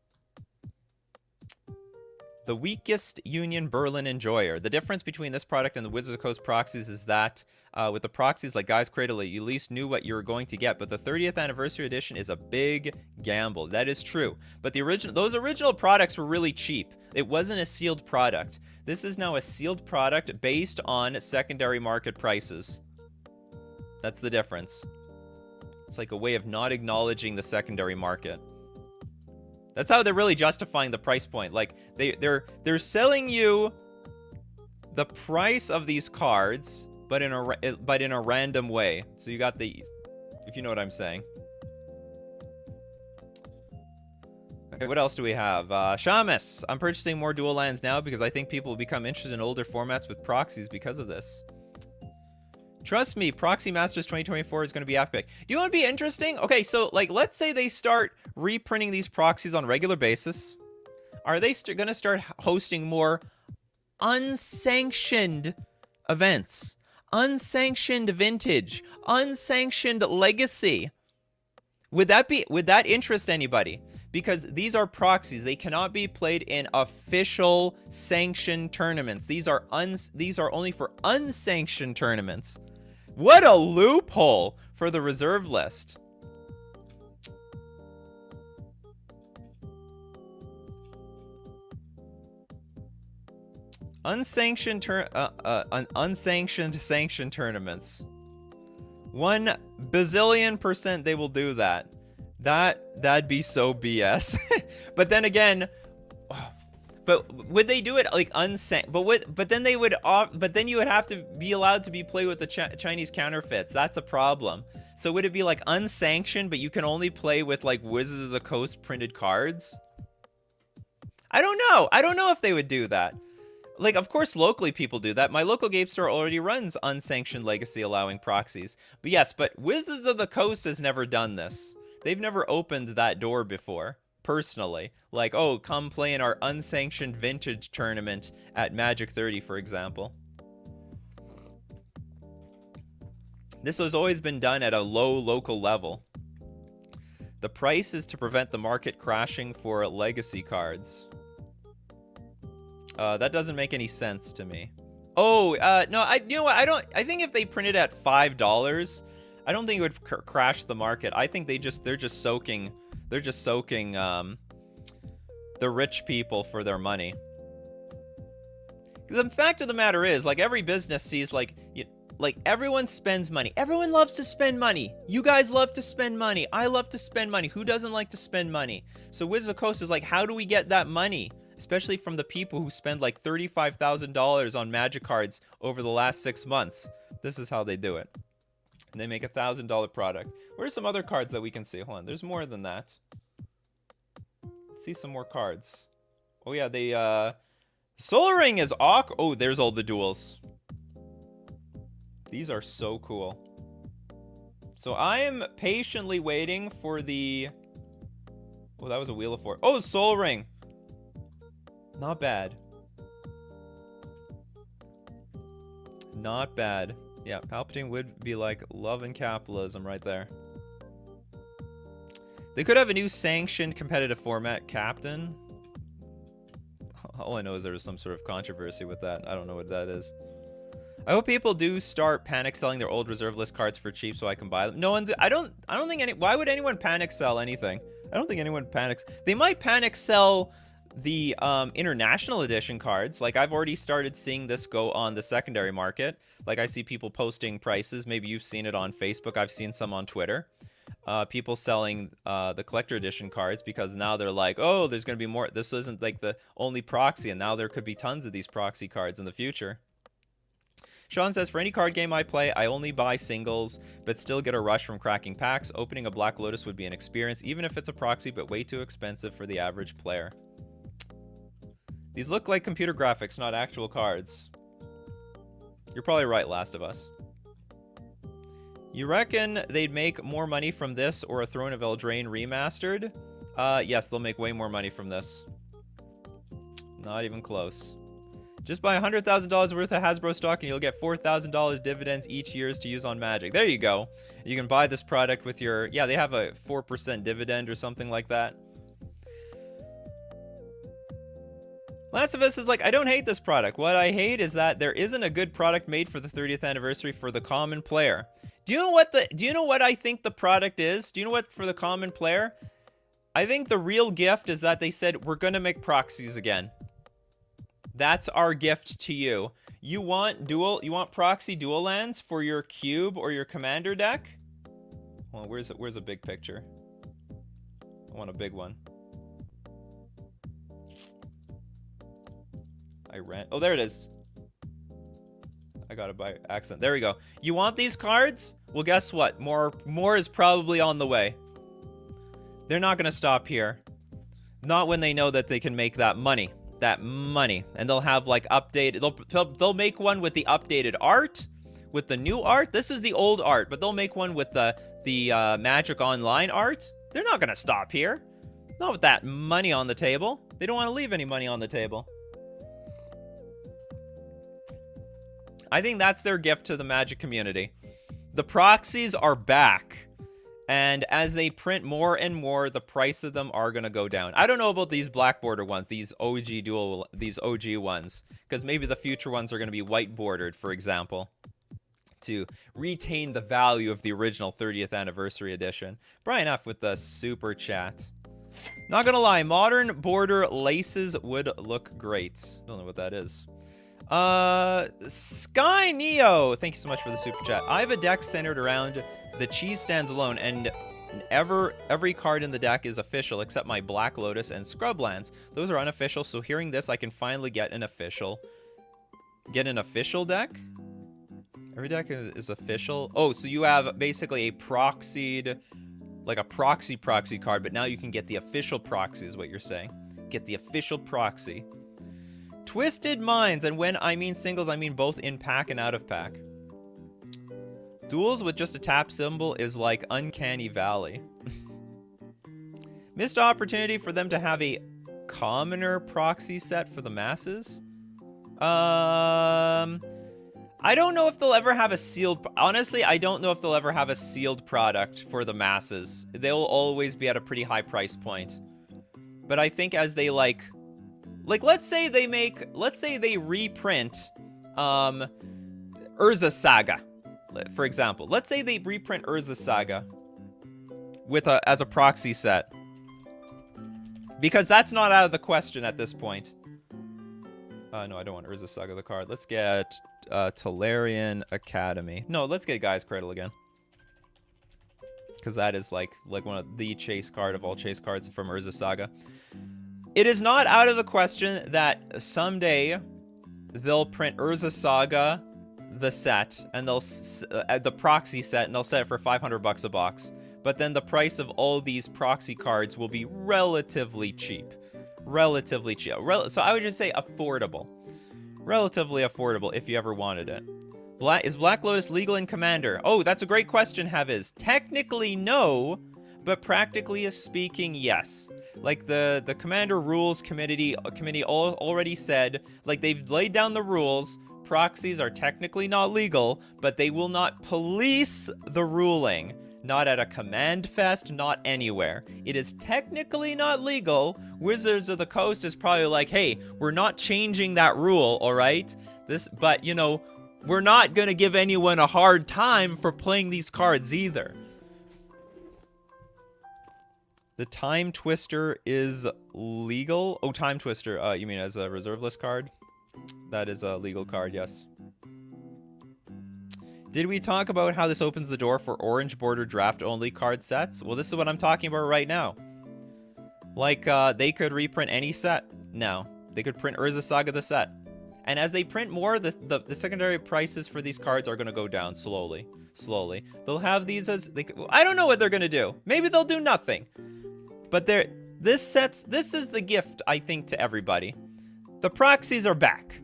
The weakest Union Berlin Enjoyer. The difference between this product and the Wizards of the Coast proxies is that with the proxies like Guy's Cradle, you at least knew what you were going to get. But the 30th anniversary edition is a big gamble. That is true. But those original products were really cheap. It wasn't a sealed product. This is now a sealed product based on secondary market prices. That's the difference. It's like a way of not acknowledging the secondary market. That's how they're really justifying the price point. Like they're selling you the price of these cards, but in a random way. So you got the, if you know what I'm saying. Okay, what else do we have? Shamus. I'm purchasing more dual lands now because I think people will become interested in older formats with proxies because of this. Trust me, Proxy Masters 2024 is going to be epic. Do you want to be interesting? Okay, so like, let's say they start reprinting these proxies on a regular basis. Are they going to start hosting more unsanctioned events? Unsanctioned vintage, unsanctioned legacy. Would that interest anybody? Because these are proxies. They cannot be played in official sanctioned tournaments. These are only for unsanctioned tournaments. What a loophole for the reserve list. Unsanctioned sanctioned tournaments. 1 bazillion% they will do that. That'd be so BS. But then again, but would they do it like but then they would but then you would have to be allowed to be played with the Chinese counterfeits. That's a problem. So would it be like unsanctioned, but you can only play with like Wizards of the Coast printed cards? I don't know. I don't know if they would do that. Like, of course, locally people do that. My local game store already runs unsanctioned legacy allowing proxies. But yes, but Wizards of the Coast has never done this. They've never opened that door before, personally. Like, oh, come play in our unsanctioned vintage tournament at Magic 30, for example. This has always been done at a low local level. The price is to prevent the market crashing for legacy cards. That doesn't make any sense to me. Oh, no, you know what? I think if they printed at $5, I don't think it would crash the market. I think they're just soaking the rich people for their money. The fact of the matter is, like, every business sees, like everyone spends money. Everyone loves to spend money. You guys love to spend money. I love to spend money. Who doesn't like to spend money? So Wizards of the Coast is like, how do we get that money? Especially from the people who spend like $35,000 on Magic cards over the last 6 months. This is how they do it. And they make $1,000 product. What are some other cards that we can see? Hold on, there's more than that. Let's see some more cards. Oh yeah, they Solar Ring is awkward. Oh, there's all the duels. These are so cool. So I am patiently waiting for the... Oh, that was a Wheel of Fortune. Oh, Soul Ring. Not bad. Not bad. Yeah, Palpatine would be like love and capitalism right there. They could have a new sanctioned competitive format captain. All I know is there was some sort of controversy with that. I don't know what that is. I hope people do start panic selling their old reserve list cards for cheap so I can buy them. No one's... I don't think any... Why would anyone panic sell anything? I don't think anyone panics. They might panic sell the international edition cards. Like, I've already started seeing this go on the secondary market. Like, I see people posting prices. Maybe you've seen it on Facebook. I've seen some on Twitter. People selling the collector edition cards because now they're like, oh, there's going to be more. This isn't like the only proxy, and now there could be tons of these proxy cards in the future. Sean says, for any card game I play, I only buy singles, but still get a rush from cracking packs. Opening a Black Lotus would be an experience, even if it's a proxy, but way too expensive for the average player. These look like computer graphics, not actual cards. You're probably right, Last of Us. You reckon they'd make more money from this or a Throne of Eldraine remastered? Yes, they'll make way more money from this. Not even close. Just buy $100,000 worth of Hasbro stock and you'll get $4,000 dividends each year to use on Magic. There you go. You can buy this product with your... Yeah, they have a 4% dividend or something like that. Last of Us is like, I don't hate this product. What I hate is that there isn't a good product made for the 30th anniversary for the common player. Do you know what I think the product is? Do you know what for the common player? I think the real gift is that they said, we're going to make proxies again. That's our gift to you. You want proxy dual lands for your cube or your commander deck? Well, where's a big picture? I want a big one. Oh, there it is. I got it by accident. There we go. You want these cards? Well, guess what? More is probably on the way. They're not going to stop here. Not when they know that they can make that money. And they'll have like updated... They'll make one with the updated art. With the new art. This is the old art. But they'll make one with the Magic Online art. They're not going to stop here. Not with that money on the table. They don't want to leave any money on the table. I think that's their gift to the Magic community. The proxies are back. And as they print more and more, the price of them are going to go down. I don't know about these black border ones, these OG ones. Because maybe the future ones are going to be white bordered, for example. To retain the value of the original 30th anniversary edition. Brian F. with the super chat. Not going to lie, modern border laces would look great. Don't know what that is. Sky Neo, thank you so much for the super chat. I have a deck centered around the cheese stands alone, and every card in the deck is official except my Black Lotus and Scrublands. Those are unofficial, so hearing this, I can finally get an official deck. Every deck is official. Oh, so you have basically a proxied, like a proxy card, but now you can get the official proxy is what you're saying. Get the official proxy. Twisted Minds, and when I mean singles, I mean both in pack and out of pack. Duels with just a tap symbol is like Uncanny Valley. Missed opportunity for them to have a commoner proxy set for the masses. I don't know if they'll ever have a sealed... Honestly, I don't know if they'll ever have a sealed product for the masses. They'll always be at a pretty high price point. But I think as they like let's say they reprint Urza Saga, for example. Let's say they reprint Urza Saga with as a proxy set. Because that's not out of the question at this point. No, I don't want Urza Saga the card. Let's get Tolarian Academy. No, let's get Gaia's Cradle again. Because that is like one of the chase card of all chase cards from Urza Saga. It is not out of the question that someday they'll print Urza Saga, the set, and they'll the proxy set, and they'll set it for $500 a box. But then the price of all these proxy cards will be relatively cheap. Relatively cheap. So I would just say affordable. Relatively affordable if you ever wanted it. Is Black Lotus legal in Commander? Oh, that's a great question, Haviz. Technically, no, but practically speaking, yes. Like the Commander Rules Committee already said, like they've laid down the rules. Proxies are technically not legal, but they will not police the ruling. not at a command fest, not anywhere. It is technically not legal. Wizards of the Coast is probably like, hey, we're not changing that rule, all right? But, you know, we're not going to give anyone a hard time for playing these cards either. The Time Twister is legal. Oh, Time Twister, you mean as a reserve list card? That is a legal card, yes. Did we talk about how this opens the door for orange border draft only card sets? Well, this is what I'm talking about right now. Like, they could reprint any set now. They could print Urza Saga the set. And as they print more, the secondary prices for these cards are going to go down slowly. Slowly. They'll have these as... I don't know what they're going to do. Maybe they'll do nothing. But this is the gift, I think, to everybody. The proxies are back.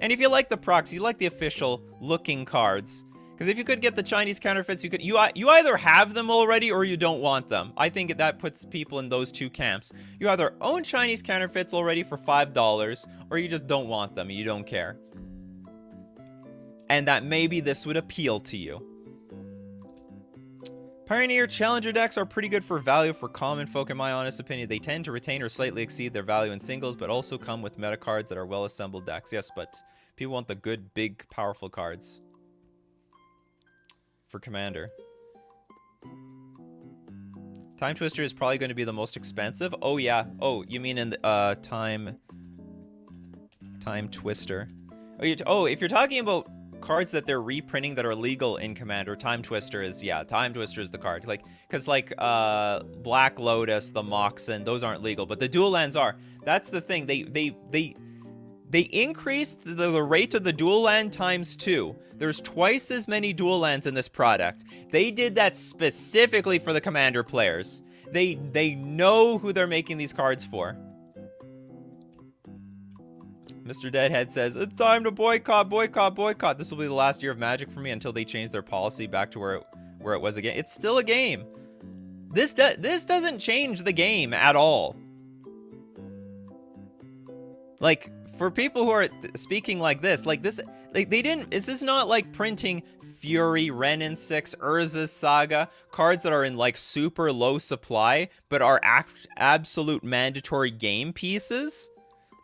And if you like the proxy, you like the official looking cards. Because if you could get the Chinese counterfeits, you either have them already or you don't want them. I think that puts people in those two camps. You either own Chinese counterfeits already for $5, or you just don't want them and you don't care. And that maybe this would appeal to you. Pioneer Challenger decks are pretty good for value for common folk, in my honest opinion. They tend to retain or slightly exceed their value in singles, but also come with meta cards that are well-assembled decks. Yes, but people want the good, big, powerful cards for Commander. Time Twister is probably going to be the most expensive. Oh, yeah. Oh, you mean in the Time Twister. Oh, if you're talking about cards that they're reprinting that are legal in Commander, Time Twister is, yeah, Time Twister is the card. Like, because like Black Lotus, the Moxen, those aren't legal, but the dual lands are. That's the thing. They increased the rate of the dual land ×2. There's twice as many dual lands in this product. They did that specifically for the Commander players. They know who they're making these cards for. Mr. Deadhead says, it's time to boycott, boycott, boycott. This will be the last year of Magic for me until they change their policy back to where it was again. It's still a game. This doesn't change the game at all. Like, for people who are speaking like this, like they didn't, is this not like printing Fury, Renin 6, Urza's Saga, cards that are in like super low supply, but are absolute mandatory game pieces?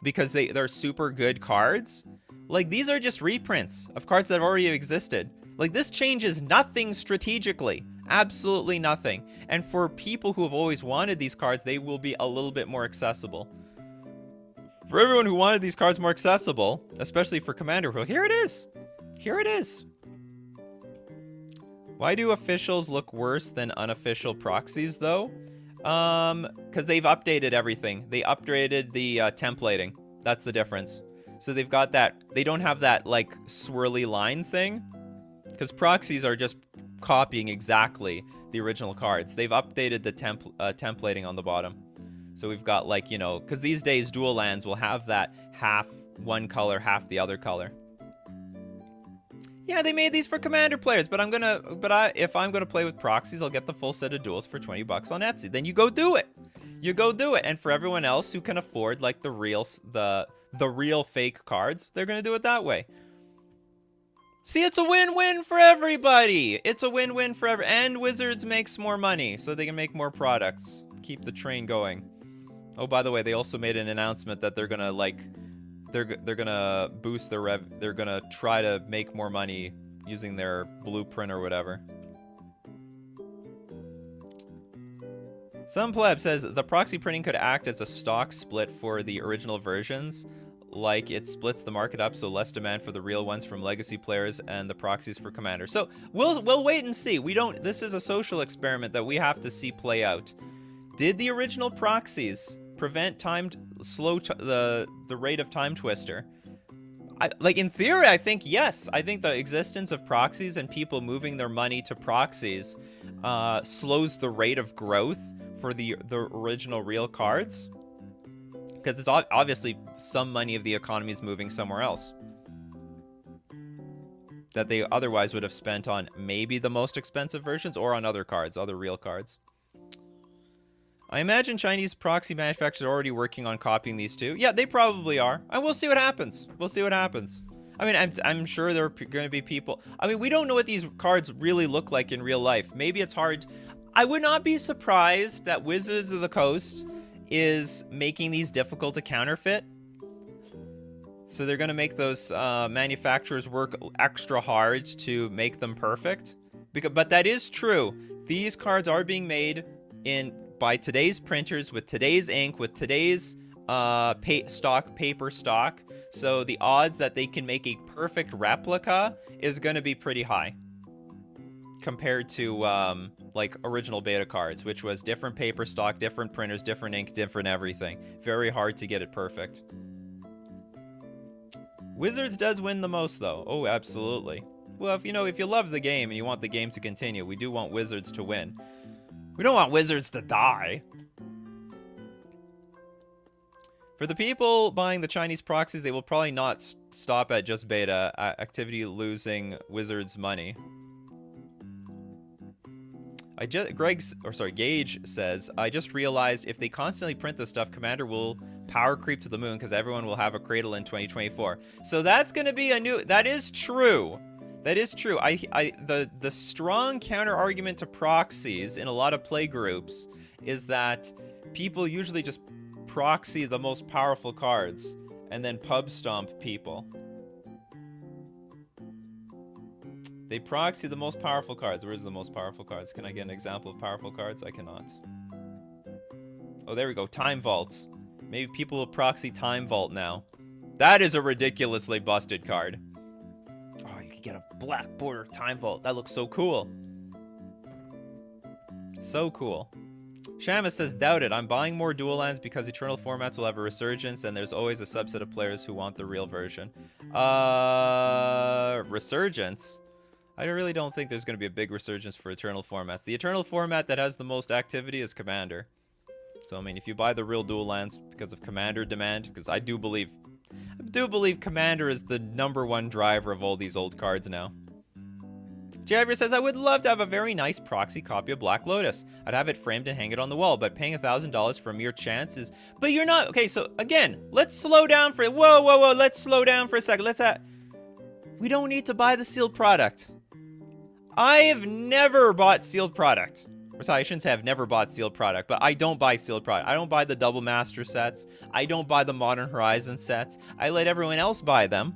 Because they're super good cards. Like, these are just reprints of cards that have already existed. Like, this changes nothing strategically. Absolutely nothing. And for people who have always wanted these cards, they will be a little bit more accessible. For everyone who wanted these cards more accessible, especially for Commander, well, here it is. Here it is. Why do officials look worse than unofficial proxies, though? Because they've updated everything. They upgraded the templating. That's the difference. So they've got that. They don't have that like swirly line thing. Because proxies are just copying exactly the original cards. They've updated the templating on the bottom. So we've got like, you know, because these days dual lands will have that half one color, half the other color. Yeah, they made these for Commander players, but if I'm gonna play with proxies, I'll get the full set of duels for $20 on Etsy. Then you go do it. You go do it. And for everyone else who can afford like the real fake cards, they're gonna do it that way. See, it's a win-win for everybody. It's a win-win for and Wizards makes more money, so they can make more products. Keep the train going. Oh, by the way, they also made an announcement that they're gonna like. They're gonna boost their they're gonna try to make more money using their blueprint or whatever. Some pleb says the proxy printing could act as a stock split for the original versions, like it splits the market up so less demand for the real ones from legacy players and the proxies for Commander. So we'll wait and see. This is a social experiment that we have to see play out. Did the original proxies prevent the rate of Time Twister? Like, in theory, I think yes. I think the existence of proxies and people moving their money to proxies slows the rate of growth for the original real cards, because it's obviously some money of the economy is moving somewhere else that they otherwise would have spent on maybe the most expensive versions or on other cards, other real cards. I imagine Chinese proxy manufacturers are already working on copying these two. Yeah, they probably are. And we'll see what happens. We'll see what happens. I mean, I'm sure there are going to be people. I mean, we don't know what these cards really look like in real life. Maybe it's hard. I would not be surprised that Wizards of the Coast is making these difficult to counterfeit. So they're going to make those manufacturers work extra hard to make them perfect. But that is true. These cards are being made by today's printers with today's ink, with today's paper stock. So the odds that they can make a perfect replica is going to be pretty high compared to like original beta cards, which was different paper stock, different printers, different ink, different everything. Very hard to get it perfect. Wizards does win the most, though. Oh, absolutely. Well, if you love the game and you want the game to continue, we do want Wizards to win. We don't want Wizards to die. For the people buying the Chinese proxies, they will probably not stop at just beta activity, losing Wizards money. Gage says, I just realized if they constantly print this stuff, Commander will power creep to the moon because everyone will have a cradle in 2024. So that's going to be that is true. That is true. The strong counter argument to proxies in a lot of play groups is that people usually just proxy the most powerful cards and then pub stomp people. They proxy the most powerful cards. Where's the most powerful cards? Can I get an example of powerful cards? I cannot. Oh, there we go. Time Vault. Maybe people will proxy Time Vault now. That is a ridiculously busted card. Oh, you could get a black border Time Vault. That looks so cool. So cool. Shamus says, doubt it. I'm buying more dual lands because Eternal formats will have a resurgence, and there's always a subset of players who want the real version. Resurgence? I really don't think there's going to be a big resurgence for Eternal formats. The Eternal format that has the most activity is Commander. So, I mean, if you buy the real dual lands because of Commander demand, because I do believe Commander is the #1 driver of all these old cards now. Javier says, I would love to have a very nice proxy copy of Black Lotus. I'd have it framed and hang it on the wall, but paying $1,000 for a mere chance is... But you're not... Okay, so, again, let's slow down for... Whoa, let's slow down for a second. We don't need to buy the sealed product. I have never bought sealed product. Or sorry, I shouldn't say I've never bought sealed product, but I don't buy sealed product. I don't buy the Double Master sets. I don't buy the Modern Horizon sets. I let everyone else buy them.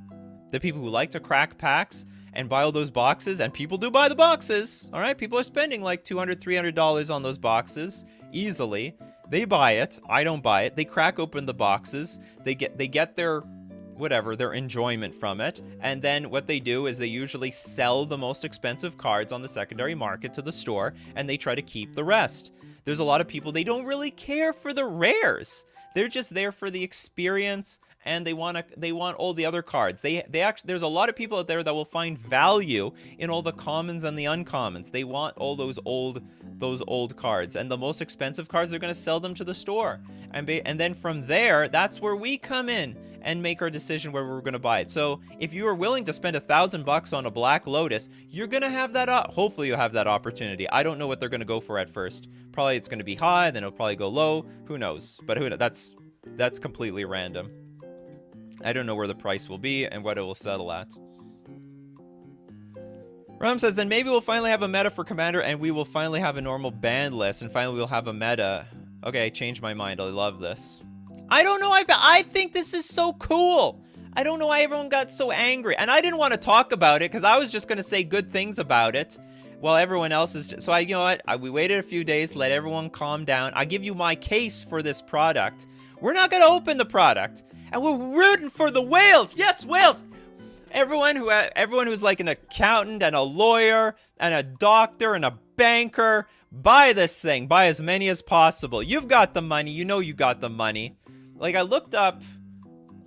The people who like to crack packs and buy all those boxes, and people do buy the boxes. All right, people are spending like $200, $300 on those boxes easily. They buy it. I don't buy it. They crack open the boxes. They get their their enjoyment from it, and then what they do is they usually sell the most expensive cards on the secondary market to the store, and they try to keep the rest. There's a lot of people, they don't really care for the rares. They're just there for the experience, and they want all the other cards. They actually, there's a lot of people out there that will find value in all the commons and the uncommons. They want all those old cards, and the most expensive cards, they're going to sell them to the store, and then from there, that's where we come in and make our decision where we're going to buy it. So if you are willing to spend $1,000 on a Black Lotus, you're going to have that. Hopefully you'll have that opportunity. I don't know what they're going to go for at first. Probably it's going to be high, then it'll probably go low. Who knows? But who knows? That's completely random. I don't know where the price will be and what it will settle at. Ram says, then maybe we'll finally have a meta for Commander, and we will finally have a normal banned list, and finally we'll have a meta. Okay, I changed my mind. I love this. I don't know. I think this is so cool. I don't know why everyone got so angry. And I didn't want to talk about it because I was just going to say good things about it while everyone else is... So, you know what? We waited a few days, let everyone calm down. I give you my case for this product. We're not going to open the product. And we're rooting for the whales. Yes, whales. Everyone who's like an accountant and a lawyer and a doctor and a banker, buy this thing. Buy as many as possible. You've got the money. You know you got the money. Like, I looked up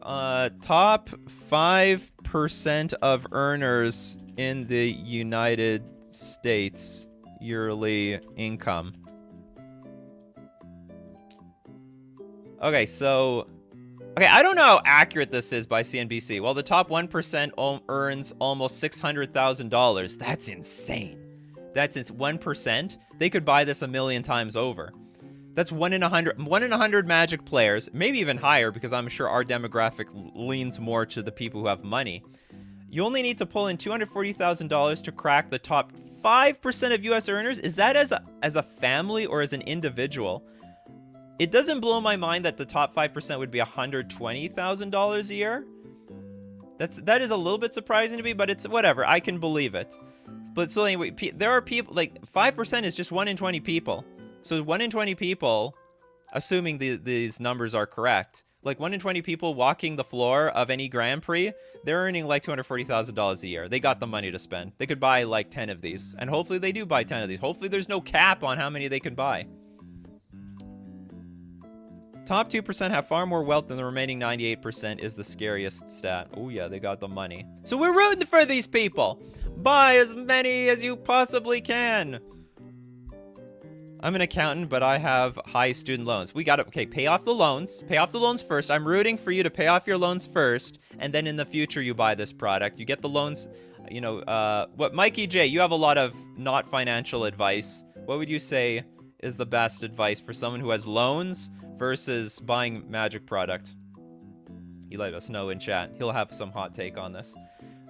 top 5% of earners in the United States yearly income. Okay, so... Okay, I don't know how accurate this is by CNBC. Well, the top 1% earns almost $600,000. That's insane. That's 1%. They could buy this 1,000,000 times over. That's 1 in 100. 1 in 100 Magic players, maybe even higher, because I'm sure our demographic leans more to the people who have money. You only need to pull in $240,000 to crack the top 5% of US earners. Is that as a family or as an individual? It doesn't blow my mind that the top 5% would be $120,000 a year. That is a little bit surprising to me, but it's whatever. I can believe it. But so anyway, there are people, like 5% is just 1 in 20 people. So 1 in 20 people, assuming these numbers are correct, like 1 in 20 people walking the floor of any Grand Prix, they're earning like $240,000 a year. They got the money to spend. They could buy like 10 of these. And hopefully they do buy 10 of these. Hopefully there's no cap on how many they can buy. Top 2% have far more wealth than the remaining 98% is the scariest stat. Oh yeah, they got the money. So we're rooting for these people. Buy as many as you possibly can. I'm an accountant, but I have high student loans. We got to, okay, pay off the loans. Pay off the loans first. I'm rooting for you to pay off your loans first, and then in the future you buy this product. You get the loans, you know, what, Mikey J, you have a lot of not financial advice. What would you say is the best advice for someone who has loans versus buying Magic product? You let us know in chat. He'll have some hot take on this.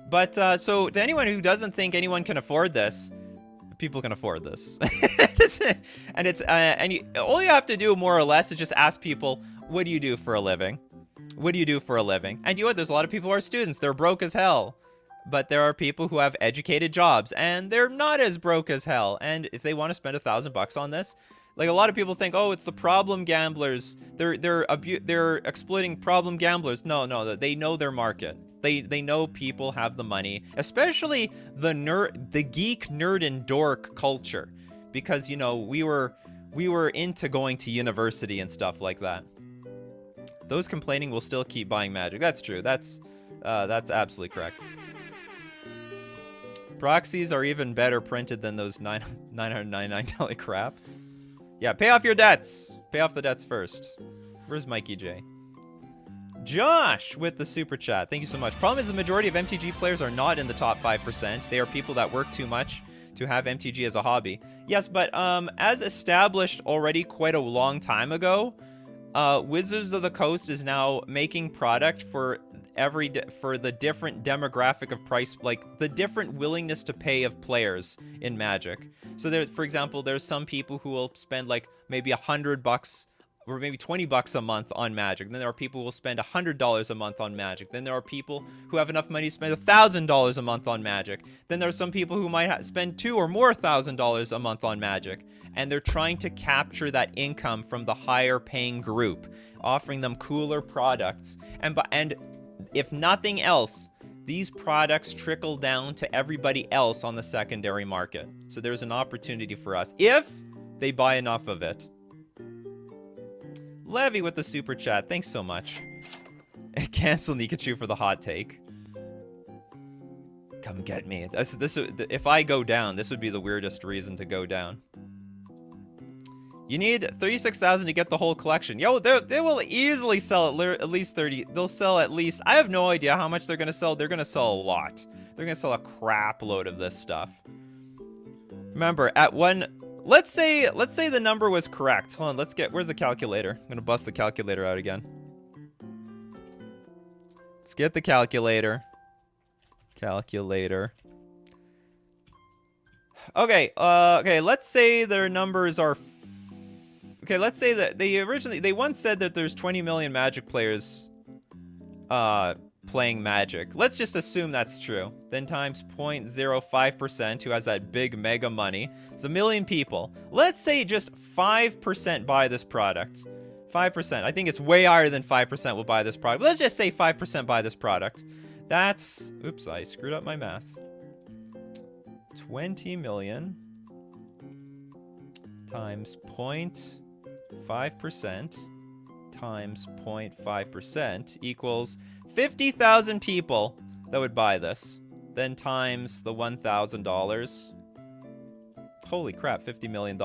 But, so to anyone who doesn't think anyone can afford this, people can afford this. And it's all you have to do more or less is just ask people, what do you do for a living? What do you do for a living? And you know what? There's a lot of people who are students. They're broke as hell. But there are people who have educated jobs and they're not as broke as hell. And if they want to spend $1,000 on this, like a lot of people think, oh, it's the problem gamblers. They're exploiting problem gamblers. No, they know their market. They know people have the money, especially the geek, nerd, and dork culture, because you know we were into going to university and stuff like that. Those complaining will still keep buying Magic. That's true. That's absolutely correct. Proxies are even better printed than those $999 crap. Yeah, pay off your debts. Pay off the debts first. Where's Mikey J? Josh with the super chat. Thank you so much. Problem is the majority of MTG players are not in the top 5%. They are people that work too much to have MTG as a hobby. Yes, but as established already quite a long time ago, Wizards of the Coast is now making product for the different demographic of price, like the different willingness to pay of players in Magic. So there, for example, there's some people who will spend like maybe $100 or maybe $20 a month on Magic. Then there are people who will spend $100 a month on Magic. Then there are people who have enough money to spend $1,000 a month on Magic. Then there are some people who might spend $2,000 or more a month on Magic. And they're trying to capture that income from the higher paying group, offering them cooler products. And if nothing else, these products trickle down to everybody else on the secondary market. So there's an opportunity for us if they buy enough of it. Levy with the super chat. Thanks so much. Cancel Nikachu for the hot take. Come get me. If I go down, this would be the weirdest reason to go down. You need 36,000 to get the whole collection. Yo, they will easily sell at least 30. They'll sell at least, I have no idea how much they're going to sell. They're going to sell a lot. They're going to sell a crap load of this stuff. Remember, at one, let's say the number was correct. Hold on, where's the calculator? I'm going to bust the calculator out again. Let's get the calculator. Okay, let's say their numbers are... Okay, let's say that they once said that there's 20 million Magic players playing Magic. Let's just assume that's true. Then times 0.05%, who has that big mega money. It's 1 million people. Let's say just 5% buy this product. 5%. I think it's way higher than 5% will buy this product. But let's just say 5% buy this product. That's... Oops, I screwed up my math. 20 million times 0.5% times 0.5% equals 50,000 people that would buy this. Then times the $1,000. Holy crap, $50 million.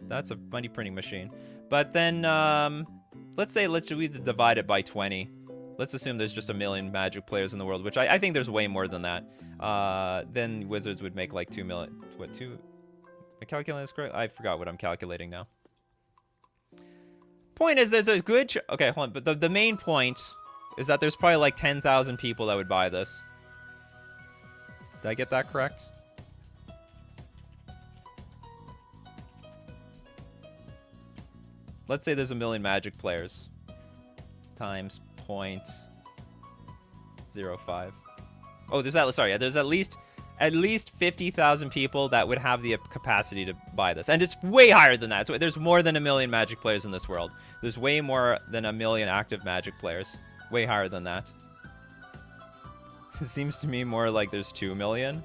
That's a money printing machine. But then, let's we divide it by 20. Let's assume there's just 1 million Magic players in the world, which I think there's way more than that. Then Wizards would make like 2 million. What, 2? Am I calculating this correct? I forgot what I'm calculating now. Point is, there's a good... Okay, hold on. But the main point is that there's probably like 10,000 people that would buy this. Did I get that correct? Let's say there's 1 million Magic players. Times 0.05. Oh, there's at least 50,000 people that would have the capacity to buy this. And it's way higher than that. So there's more than 1 million Magic players in this world. There's way more than 1 million active Magic players. Way higher than that. It seems to me more like there's 2 million.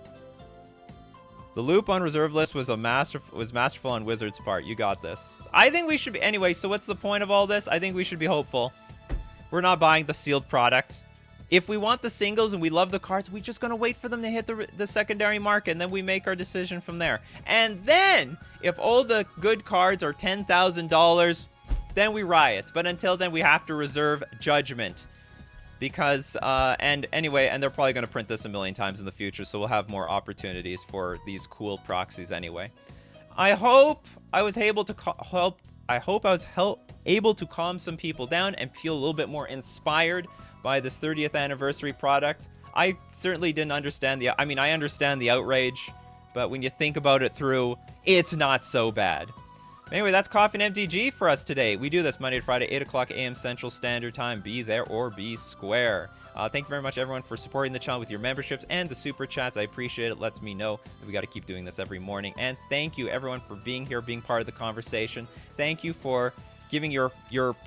The loop on reserve list was masterful on Wizards' part. You got this. I think we should be... Anyway, so what's the point of all this? I think we should be hopeful. We're not buying the sealed product. If we want the singles and we love the cards, we're just going to wait for them to hit the secondary market, and then we make our decision from there. And then, if all the good cards are $10,000, then we riot. But until then, we have to reserve judgment. Because, and they're probably going to print this 1 million times in the future, so we'll have more opportunities for these cool proxies anyway. I hope I was able to able to calm some people down and feel a little bit more inspired by this 30th anniversary product. I certainly didn't understand I understand the outrage, but when you think about it through, it's not so bad. Anyway, that's Coffee and MTG for us today. We do this Monday to Friday, 8 o'clock a.m. Central Standard Time. Be there or be square. Thank you very much, everyone, for supporting the channel with your memberships and the super chats. I appreciate it. Lets me know that we got to keep doing this every morning. And thank you, everyone, for being here, being part of the conversation. Thank you for giving your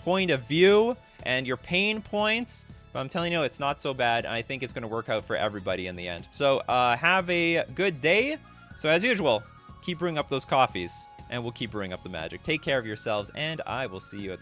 point of view and your pain points. But I'm telling you, it's not so bad, and I think it's going to work out for everybody in the end. So have a good day. So as usual, keep brewing up those coffees, and we'll keep brewing up the magic. Take care of yourselves, and I will see you at the next